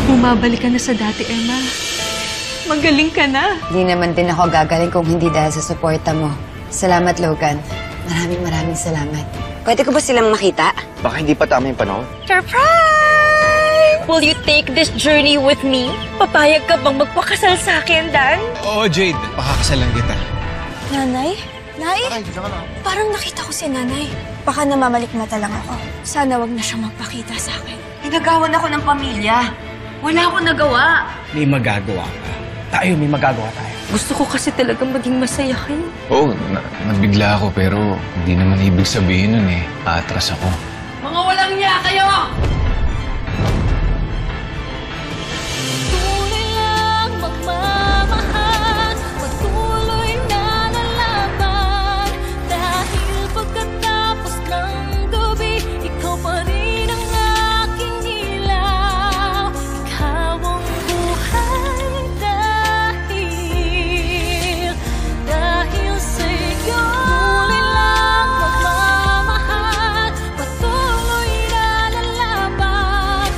Bumabalik ka na sa dati, Emma. Magaling ka na. Hindi naman din ako gagaling kung hindi dahil sa suporta mo. Salamat, Logan. Maraming salamat. Pwede ko ba silang makita? Baka hindi pa tama yung panahon. Surprise! Will you take this journey with me? Papayag ka bang magpakasal sa akin, Dan? Oo, Jade. Pakakasal lang kita. Nanay? Nay? Parang nakita ko si Nanay. Baka namamalikmata lang ako. Sana wag na siya magpakita sa akin. Inagawan ako ng pamilya. Wala akong nagawa. May magagawa ka. May magagawa tayo. Gusto ko kasi talagang maging masaya kayo. Oo, nabigla ako pero hindi naman ibig sabihin nun eh. Aatras ako. Mga walang niya kayo! Tunay lang magmamahal, patuloy na lalaban. Dahil pagkatapos ng gabi, ikaw pa rin ang aking ilaw. Ikaw ang buhay dahil sa'yo. Tunay lang magmamahal, patuloy na lalaban.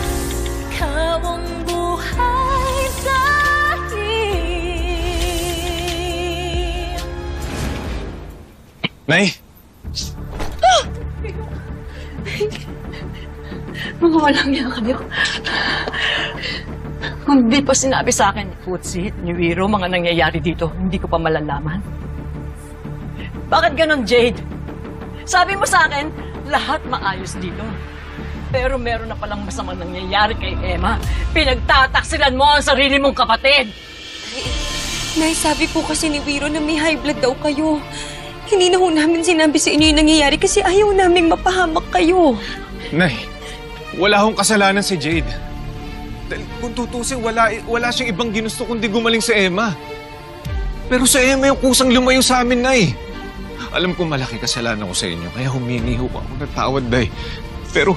Ikaw ang buhay dahil... Nay! Mga walang niya kayo. Kung di pa sinabi sa akin, Futsi, ni Wiro, mga nangyayari dito, hindi ko pa malalaman. Bakit ganon, Jade? Sabi mo sa akin, lahat maayos dito. Pero meron na palang masamang nangyayari kay Emma. Pinagtataksilan mo ang sarili mong kapatid. Nay, sabi po kasi ni Wiro na may high blood daw kayo. Hindi na ho namin sinabi sa inyo yung nangyayari kasi ayaw naming mapahamak kayo. Nay, wala akong kasalanan si Jade. Dahil kung tutusin, wala siyang ibang ginusto kundi gumaling sa Emma. Pero sa Emma yung kusang lumayo sa amin, Nay. Alam ko malaki kasalanan ko sa inyo, kaya humingi ho ako ng tawad, Nay. Pero,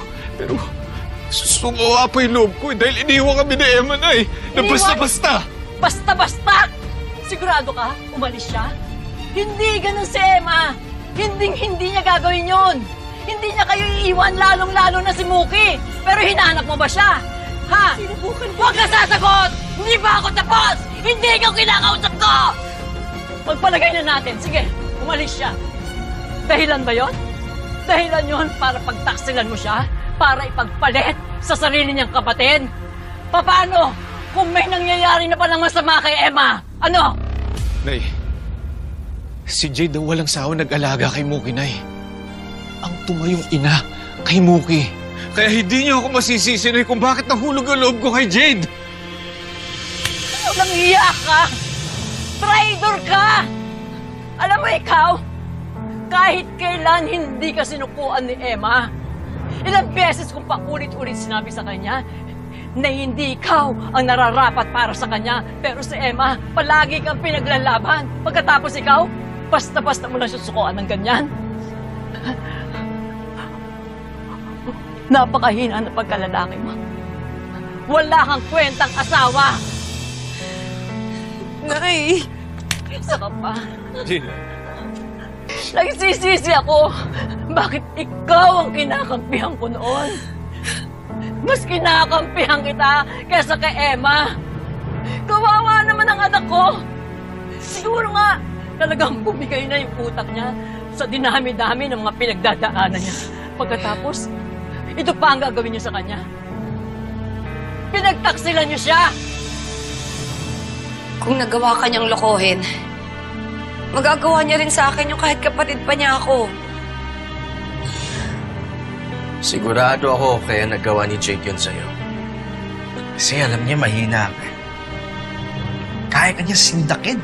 susumawa pa yung loob ko dahil iniwan kami ni Emma, Nay. Na basta-basta. Basta-basta! Sigurado ka? Umalis siya? Hindi ganun si Emma! Hindi niya gagawin yun! Hindi niya kayo iiwan, lalong-lalo na si Muki! Pero hinanap mo ba siya? Ha? Huwag ka sasagot! Hindi ba ako tapos? Hindi ikaw kinakausap ko! Pagpalagay na natin. Sige, umalis siya. Dahilan ba yon? Dahilan yon para pagtaksilan mo siya? Para ipagpalit sa sarili niyang kapatid? Paano kung may nangyayari na palang masama kay Emma? Ano? Nay, si Jade daw walang sawa nag-alaga kay Muki, Nay. Ang tumayong ina kay Muki. Kaya hindi niyo ako masisisi, Nay, kung bakit nahulog ang loob ko kay Jade. Walang iya ka! Traitor ka! Alam mo ikaw, kahit kailan hindi ka sinukuan ni Emma, ilang beses kong paulit-ulit sinabi sa kanya na hindi ikaw ang nararapat para sa kanya. Pero si Emma, palagi kang pinaglalaban. Pagkatapos ikaw, basta-basta mo lang siya sukuan ng ganyan. Napakahina ng pagkalalaki mo. Wala kang kwentang asawa. Nay! Isa ka pa. Jade. Nagsisisi ako. Bakit ikaw ang kinakampihan ko noon? Mas kinakampihan kita kaysa kay Emma. Kawawa naman ang anak ko. Siguro nga, talagang bumigay na yung utak niya sa dinami-dami ng mga pinagdadaanan niya. Pagkatapos, ito pa ang gagawin niyo sa kanya. Pinagtaksilan niyo siya! Kung nagawa ka niyang lokohin, magagawa niya rin sa akin yung kahit kapatid pa niya ako. Sigurado ako kaya nagawa ni Jade yun sa'yo. Kasi alam niya mahina ka. Kaya ka niya sindakin.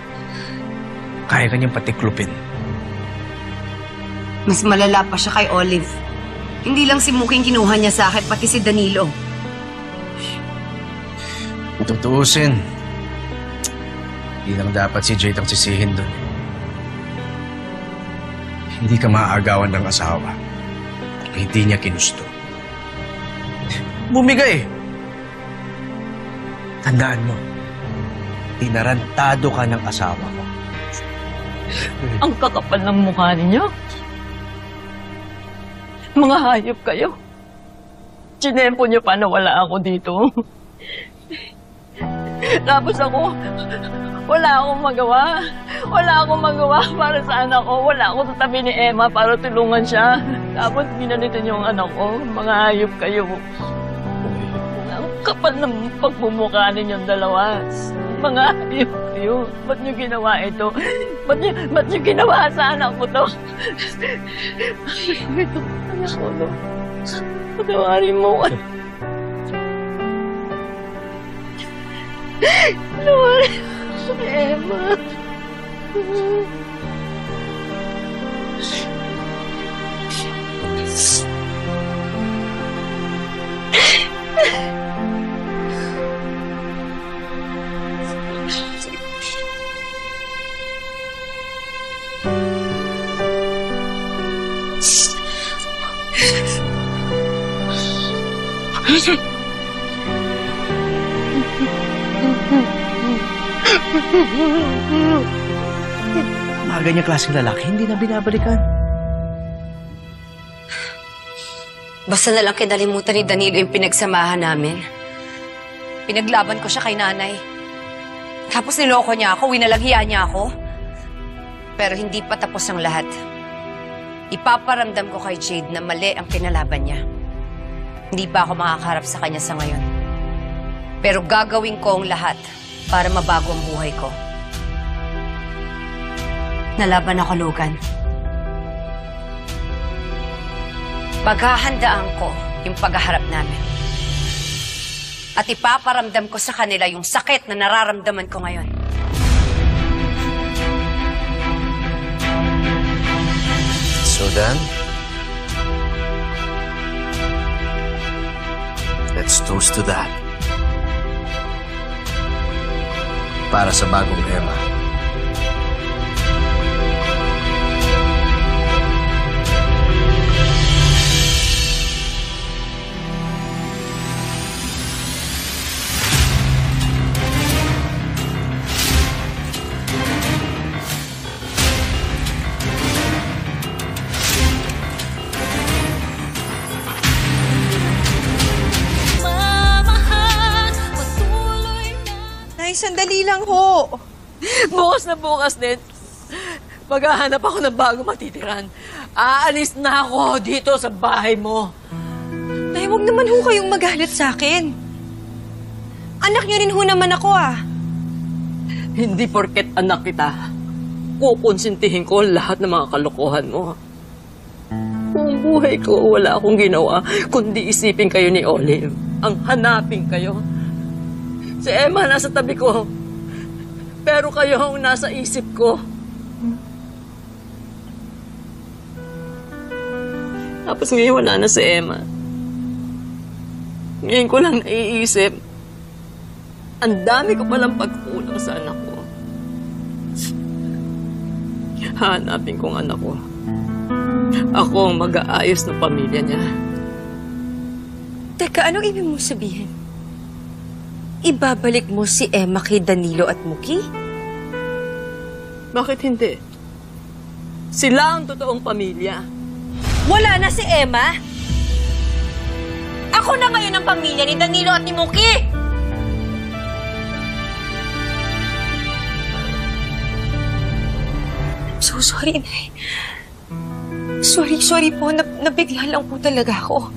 Kaya ka niyang patiklupin. Mas malala pa siya kay Olive. Hindi lang si Muking kinuha niya sa akin, pati si Danilo. Kung tutuusin, hindi lang dapat si Jade ang sisihin doon. Hindi ka maaagawan ng asawa kung hindi niya kinusto. Bumigay! Tandaan mo, tinarantado ka ng asawa ko. Ang kakapal ng mukha ninyo. Mga hayop kayo. Chinempo niyo pa na wala ako dito. Tapos ako, wala akong magawa. Wala akong magawa para sa anak ko. Wala akong tatabi ni Emma para tulungan siya. Tapos ginalitan yung anak ko. Mga hayop kayo. Ang kapal ng pagmumukha ninyong dalawa. Mga hayop kayo. Ba't niyo ginawa ito? Ba't niyo ginawa sa anak ko to? Ito, anak ko to. Patawarin mo. Patawarin mo, Emma. Mga ganyang klaseng lalaki, hindi na binabalikan. Basta na lang kinalimutan ni Danilo yung pinagsamahan namin. Pinaglaban ko siya kay nanay. Tapos niloko niya ako, winalaghiya niya ako. Pero hindi pa tapos ang lahat. Ipaparamdam ko kay Jade na mali ang kinalaban niya. Hindi pa ako makakaharap sa kanya sa ngayon. Pero gagawin ko ang lahat para mabago ang buhay ko. Nalaban ako, Logan. Paghahandaan ko yung paghaharap namin. At ipaparamdam ko sa kanila yung sakit na nararamdaman ko ngayon. So then, let's toast to that. Para sa bagong Emma. Nay, sandali lang ho. Bukas din. Maghahanap ako ng bago matitiran. Aalis na ako dito sa bahay mo. Nay, huwag naman ho kayong magalit sa akin. Anak niyo rin ho naman ako Hindi porket anak kita, kukonsintihin ko lahat ng mga kalokohan mo. Buong buhay ko, wala akong ginawa, kundi isipin kayo ni Olive. Ang hanapin kayo. Si Emma nasa tabi ko, pero kayo ang nasa isip ko. Tapos ngayon wala na si Emma. Ngayon ko lang naiisip, ang dami ko palang pagkulang sa anak ko. Hanapin kong anak ko. Ako ang mag-aayos ng pamilya niya. Teka, anong ibig mo sabihin? Ibabalik mo si Emma kay Danilo at Muki? Bakit hindi? Sila ang totoong pamilya. Wala na si Emma! Ako na ngayon ang pamilya ni Danilo at ni Muki! So sorry, Nay. Sorry po. Nabigla lang po talaga ako.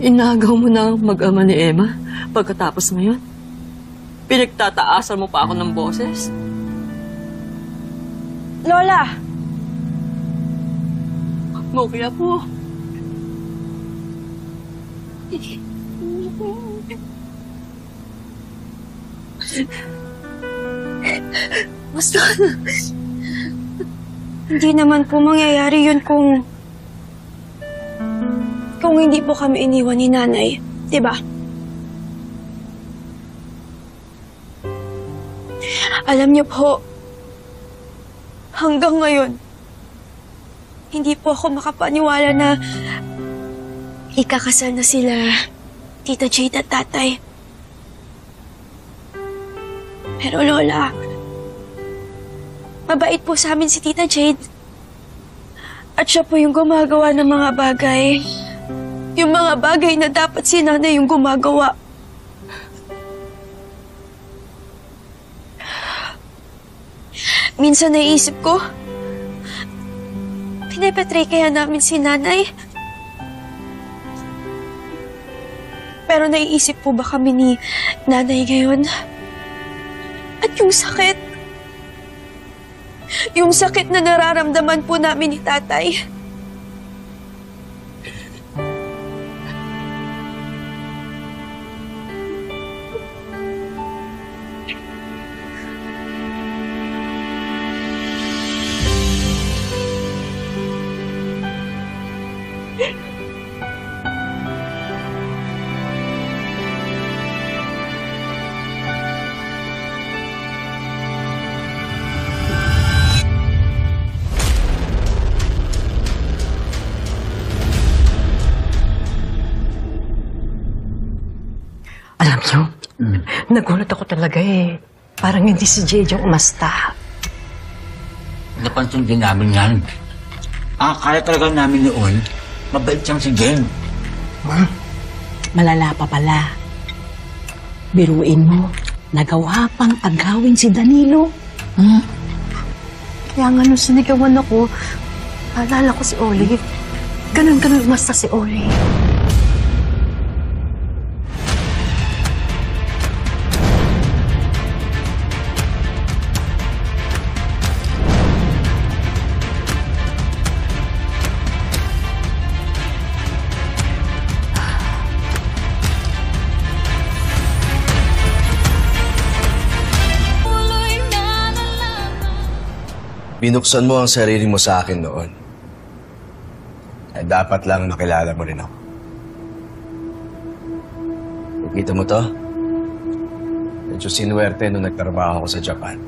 Inagaw mo na ang mag-ama ni Emma pagkatapos ngayon? Pinagtataasan mo pa ako ng boses? Lola! Mukya po. Basta, hindi naman po mangyayari yun kung hindi po kami iniwan ni Nanay. Diba? Alam niyo po, hanggang ngayon, hindi po ako makapaniwala na ikakasal na sila Tita Jade at Tatay. Pero Lola, mabait po sa amin si Tita Jade. At siya po yung gumagawa ng mga bagay yung mga bagay na dapat si nanay yung gumagawa. Minsan naisip ko, pinepetray kaya namin si nanay? Pero naiisip po ba kami ni nanay ngayon? At yung sakit? Yung sakit na nararamdaman po namin ni tatay. Alam niyo, nagulat ako talaga eh. Parang hindi si Jade yung umasta. Napansin din namin yan. Akala talaga namin noon, mabait siyang si Jen. Malala pa pala. Biruin mo, nagawa pang agawin si Danilo. Kaya nga nung sinigawan ako, alala ko si Olive. Ganun-ganun umasta si Olive. Binuksan mo ang sarili mo sa akin noon. Ay dapat lang makilala mo rin ako. Nakita mo to? Medyo sinuwerte nung nagtrabaho ako sa Japan.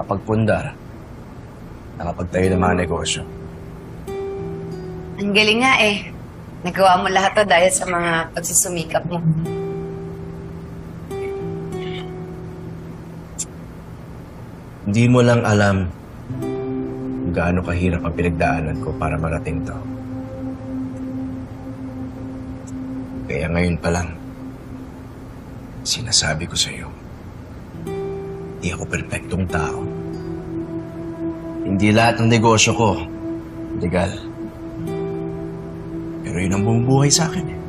Kapagpundar, nakapagtayo ng mga negosyo. Ang galing nga eh. Nagawa mo lahat to dahil sa mga pagsusumikap mo. Hindi mo lang alam kung gaano kahirap ang pinagdaanan ko para marating to. Kaya ngayon pa lang, sinasabi ko sa iyo, hindi ako perpektong tao. Hindi lahat ng negosyo ko legal. Pero yun ang bumubuhay sa akin eh.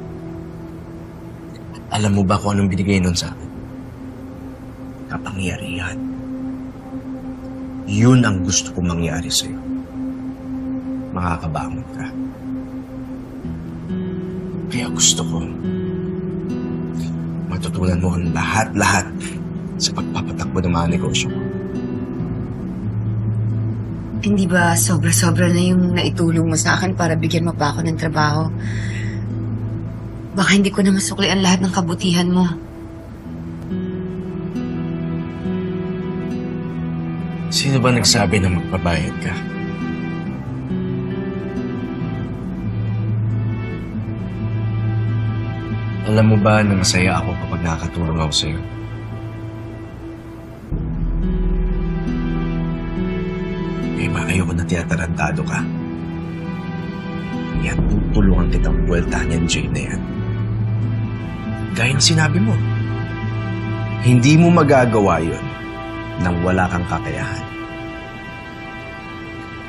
Alam mo ba kung anong binigay nun sa akin? Kapangyarihan. Yun ang gusto kong mangyari sa'yo. Makakabangon ka. Kaya gusto ko matutunan mo ang lahat-lahat sa pagpapatakbo ng mga negosyo ko. Hindi ba sobra-sobra na yung naitulong mo sa akin para bigyan mo pa ako ng trabaho? Baka hindi ko na masukli ang lahat ng kabutihan mo. Sino ba nagsabi na magpabayad ka? Alam mo ba na masaya ako kapag nakakatulong ako sa'yo? Eh ba ayoko na tiyatarantado ka? Kaya tutulungan kitang buweltahan yan, Jade na yan. Gaya ng sinabi mo, hindi mo magagawa yun nang wala kang kakayahan.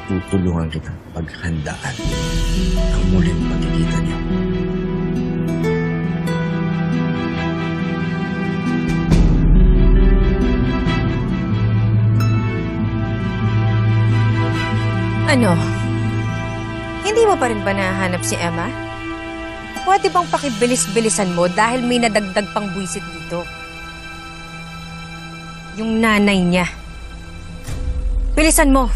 Tutulungan kitang paghandaan ang muling pagkikita niyo. Ano? Hindi mo pa rin ba nahanap si Emma? Pwede bang pakibilis-bilisan mo dahil may nadagdag pang buwisit dito? Yung nanay niya. Bilisan mo!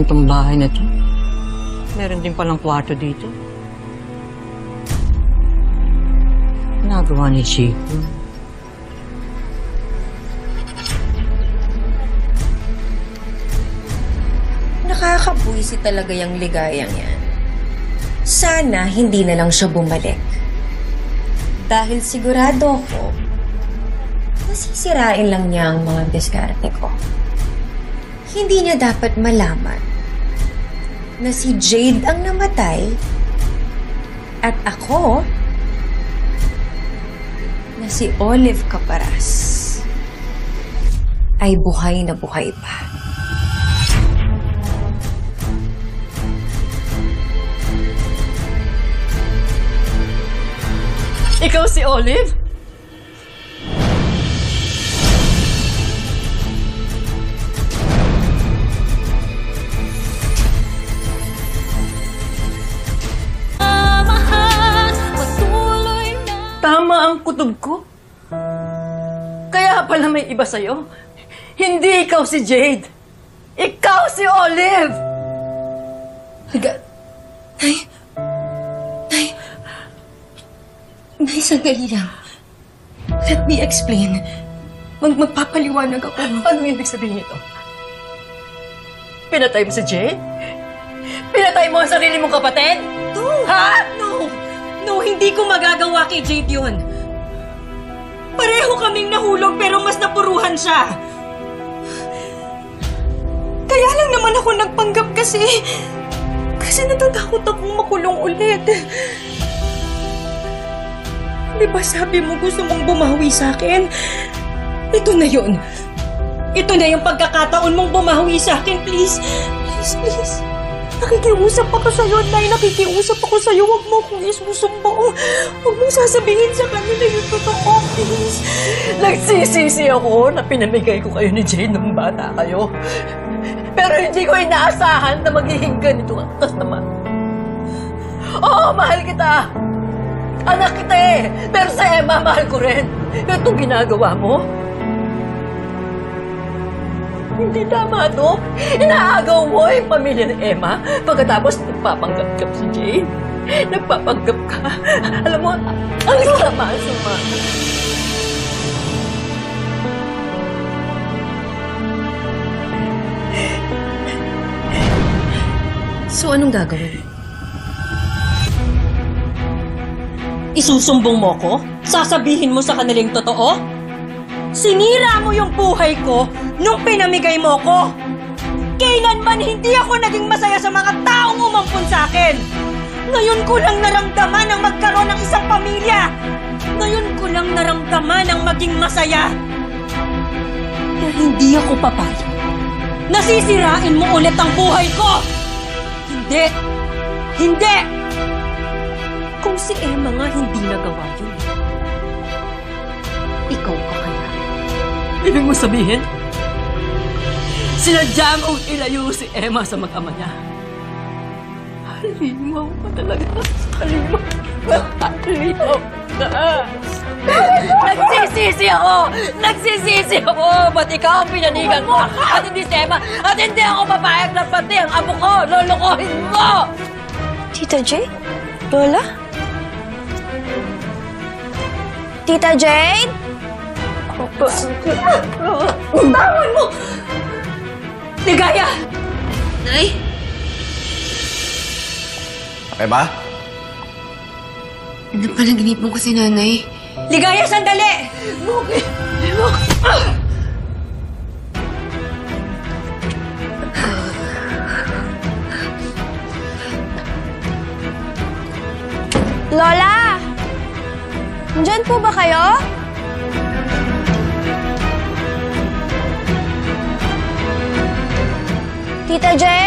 tong bahay na to. Meron din palang kwarto dito. Nagawa ni Chico. Nakakabuisi talaga yung ligayang yan. Sana hindi na lang siya bumalik. Dahil sigurado ko, nasisirain lang niya ang mga diskarte ko. Hindi niya dapat malaman na si Jade ang namatay at ako na si Olive Caparas ay buhay na buhay pa. Ikaw si Olive? Tama ang kutob ko. Kaya pala may iba sa'yo. Hindi ikaw si Jade. Ikaw si Olive! Nay, sandali lang. Let me explain. Magpapaliwanag ako. Ano ibig sabihin nito? Pinatay mo si Jade? Pinatay mo ang sarili mong kapatid? No! Ha? No, hindi ko magagawa kay Jade yun. Pareho kaming nahulog pero mas napuruhan siya. Kaya lang naman ako nagpanggap kasi natatakot akong makulong ulit. Di ba sabi mo gusto mong bumawi sa akin? Ito na yun. Ito na yung pagkakataon mong bumawi sa akin, please. Please. Nakikiusap ako sa'yo, Nay. Nakikiusap ako sa'yo. Huwag mo akong isusumbong. Huwag mong sasabihin sa kanila yung totoo, please. Nagsisisi ako na pinamigay ko kayo ni Jade nung bata kayo. Pero hindi ko inaasahan na magiging ganito ang tas naman. Oo, mahal kita. Anak kita eh. Pero sa Emma, mahal ko rin. Itong ginagawa mo, hindi tama to. Inaagaw mo yung pamilya ni Emma. Pagkatapos nagpapanggap ka si Jade. Nagpapanggap ka. Alam mo, ang sama. So, anong gagawin? Isusumbong mo ko? Sasabihin mo sa kanilang totoo? Sinira mo yung buhay ko nung pinamigay mo ko. Kailanman hindi ako naging masaya sa mga taong umampun sa akin. Ngayon ko lang naramdaman ang magkaroon ng isang pamilya. Ngayon ko lang naramdaman ang maging masaya. Kaya hindi ako papayag. Nasisirain mo ulit ang buhay ko. Hindi! Kung si Emma nga hindi nagawa yun, ikaw pa kaya? Ibig mo sabihin, sinadya mong ilayo si Emma sa mag-ama niya. Halimaw ka talaga. Halimaw ka. Nagsisisi ako! Ba't ikaw ang pinanigan mo? At hindi si Emma? At hindi ako papayag na pati ang amo ko! Lolokohin mo! Tita Jade? Lola? Tita Jade? Tawan mo! Ligaya! Nay? Okay ba? Ano panaginipon ko si Nanay? Ligaya, sandali! Lola! Nandyan po ba kayo? Tita Jade?